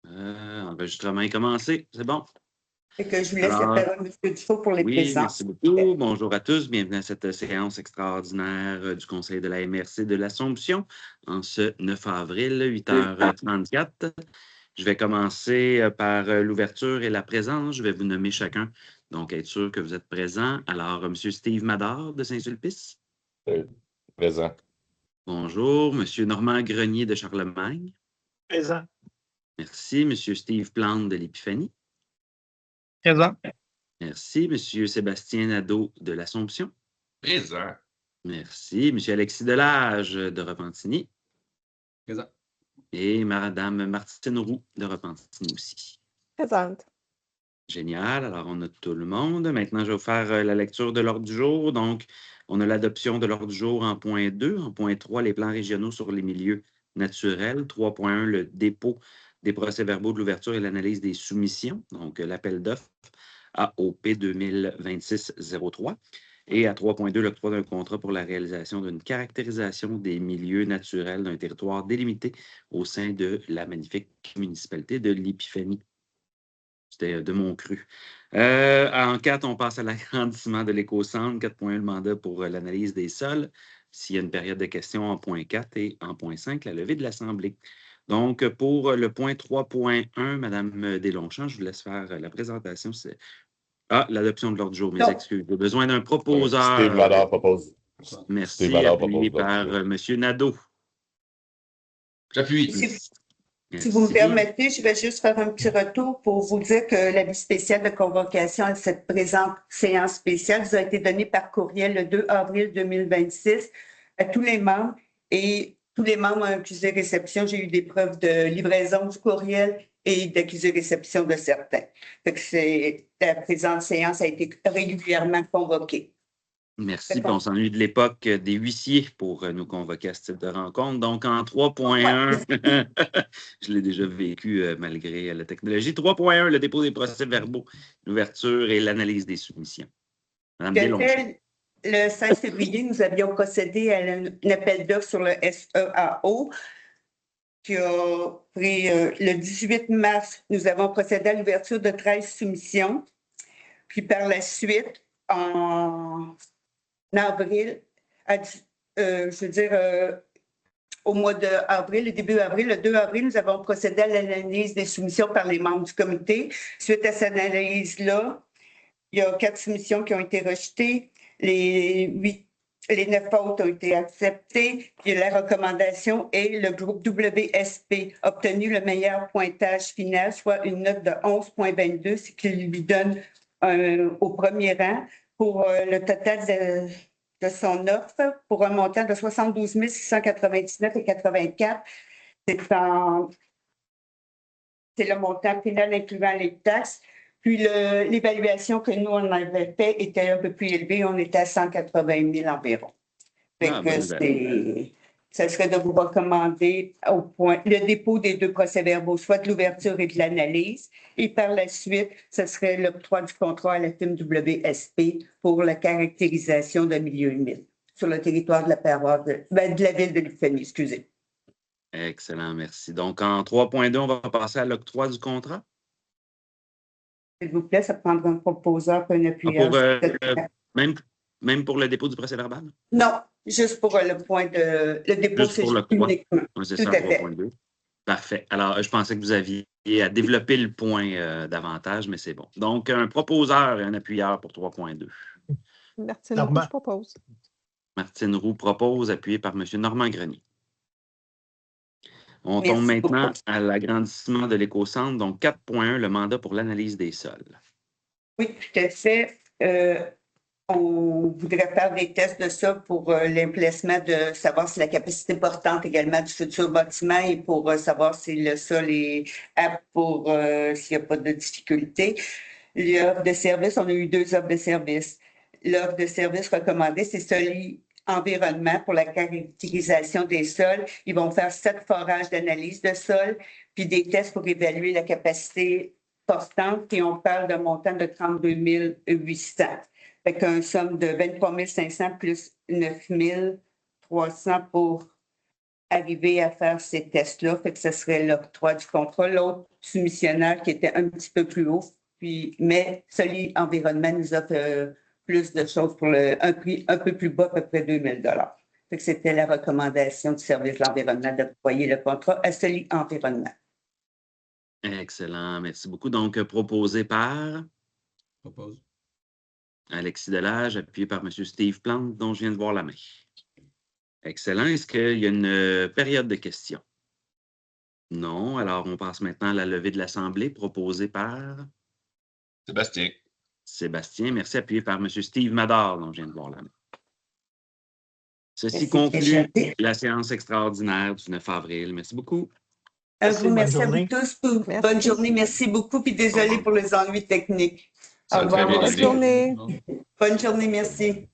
Enregistrement est commencé, c'est bon. Fait que je vous laisse la Alors, parole, M. Dufault, pour les oui, présents. merci beaucoup. Bonjour à tous. Bienvenue à cette séance extraordinaire du Conseil de la MRC de l'Assomption en ce 9 avril, 8h34. Je vais commencer par l'ouverture et la présence. Je vais vous nommer chacun, donc être sûr que vous êtes présents. Alors, M. Steve Madard de Saint-Sulpice. Présent. Bonjour. M. Normand Grenier de Charlemagne. Présent. Merci. M. Steve Plante de l'Épiphanie. Présent. Merci. M. Sébastien Nadeau de l'Assomption. Présent. Merci. M. Alexis Delage de Repentigny. Présent. Et Mme Martine Roux de Repentigny aussi. Présente. Génial. Alors, on a tout le monde. Maintenant, je vais vous faire la lecture de l'ordre du jour. Donc, on a l'adoption de l'ordre du jour en point 2. En point 3, les plans régionaux sur les milieux naturels. 3.1, le dépôt des procès-verbaux de l'ouverture et l'analyse des soumissions. Donc, l'appel d'offres AOP 2026-03. Et à 3.2, l'octroi d'un contrat pour la réalisation d'une caractérisation des milieux naturels d'un territoire délimité au sein de la magnifique municipalité de l'Épiphanie. C'était de Montcru. En 4, on passe à l'agrandissement de l'éco-centre. 4.1, le mandat pour l'analyse des sols. S'il y a une période de questions en point 4 et en point 5, la levée de l'Assemblée. Donc, pour le point 3.1, Mme Deslongchamps, je vous laisse faire la présentation. L'adoption de l'ordre du jour, mes excuses. J'ai besoin d'un proposeur. Steve Madard propose. Merci, Steve Madard appuyé propose par M. Nadeau. J'appuie. Si vous me permettez, je vais juste faire un petit retour pour vous dire que l'avis spécial de convocation à cette présente séance spéciale vous a été donné par courriel le 2 avril 2026 à tous les membres et tous les membres ont accusé réception. J'ai eu des preuves de livraison du courriel et d'accusé réception de certains. La présente séance a été régulièrement convoquée. Merci. On s'ennuie de l'époque des huissiers pour nous convoquer à ce type de rencontre. Donc, en 3.1, je l'ai déjà vécu malgré la technologie. 3.1, le dépôt des procès-verbaux, l'ouverture et l'analyse des soumissions. Madame Deslongchamps. Le 16 février, nous avions procédé à un appel d'offres sur le SEAO qui a pris le 18 mars. Nous avons procédé à l'ouverture de 13 soumissions. Puis par la suite, en avril, au mois d'avril, le début avril, le 2 avril, nous avons procédé à l'analyse des soumissions par les membres du comité. Suite à cette analyse-là, il y a 4 soumissions qui ont été rejetées. Les 9 autres ont été acceptées. Puis la recommandation est le groupe WSP a obtenu le meilleur pointage final, soit une note de 11,22, ce qui lui donne au premier rang pour le total de son offre pour un montant de 72 699,84. C'est le montant final incluant les taxes. Puis l'évaluation que nous, on avait faite était un peu plus élevée. On était à 180 000 environ. Ça serait de vous recommander le dépôt des 2 procès-verbaux, soit de l'ouverture et de l'analyse. Et par la suite, ce serait l'octroi du contrat à la firme WSP pour la caractérisation d'un milieu humide sur le territoire de la paroisse de la ville de l'Épiphanie, excusez. Excellent, merci. Donc, en 3.2, on va passer à l'octroi du contrat. S'il vous plaît, ça prendra un proposeur et un appuyeur. Même pour le dépôt du procès-verbal? Non, juste pour le point de... Le dépôt, juste pour l'octroi. C'est ça, 3.2. Parfait. Alors, je pensais que vous aviez à développer le point davantage, mais c'est bon. Donc, un proposeur et un appuyeur pour 3.2. Martine Roux, je propose. Martine Roux propose, appuyé par M. Normand Grenier. On tombe maintenant à l'agrandissement de l'éco-centre. Donc, 4.1, le mandat pour l'analyse des sols. Oui, tout à fait. On voudrait faire des tests de ça pour l'emplacement de savoir si la capacité portante également du futur bâtiment et pour savoir si le sol est apte pour s'il n'y a pas de difficulté. L'offre de service, on a eu 2 offres de service. L'offre de service recommandée, c'est Soli Environnement pour la caractérisation des sols. Ils vont faire 7 forages d'analyse de sol, puis des tests pour évaluer la capacité portante, et on parle d'un montant de 32 800. Fait qu'un somme de 23 500 plus 9 300 pour arriver à faire ces tests-là. Fait que ce serait l'octroi du contrat. L'autre soumissionnaire qui était un petit peu plus haut, mais Soli Environnement nous offre plus de choses pour un prix un peu plus bas, à peu près 2 000 Fait que c'était la recommandation du service de l'environnement d'octroyer le contrat à Soli Environnement. Excellent. Merci beaucoup. Donc, proposé par Propose. Alexis Delage, appuyé par M. Steve Plante, dont je viens de voir la main. Excellent. Est-ce qu'il y a une période de questions? Non. Alors, on passe maintenant à la levée de l'Assemblée, proposée par Sébastien. Sébastien. Merci, appuyé par M. Steve Mador, dont je viens de voir la main. Ceci Merci, conclut Michel. la séance extraordinaire du 9 avril. Merci beaucoup. Merci, Merci, à bonne vous tous. Merci. Bonne journée. Merci beaucoup. Puis désolé pour les ennuis techniques. Ça a Au très revoir. bien Bonne été. journée. Bonne journée. Merci.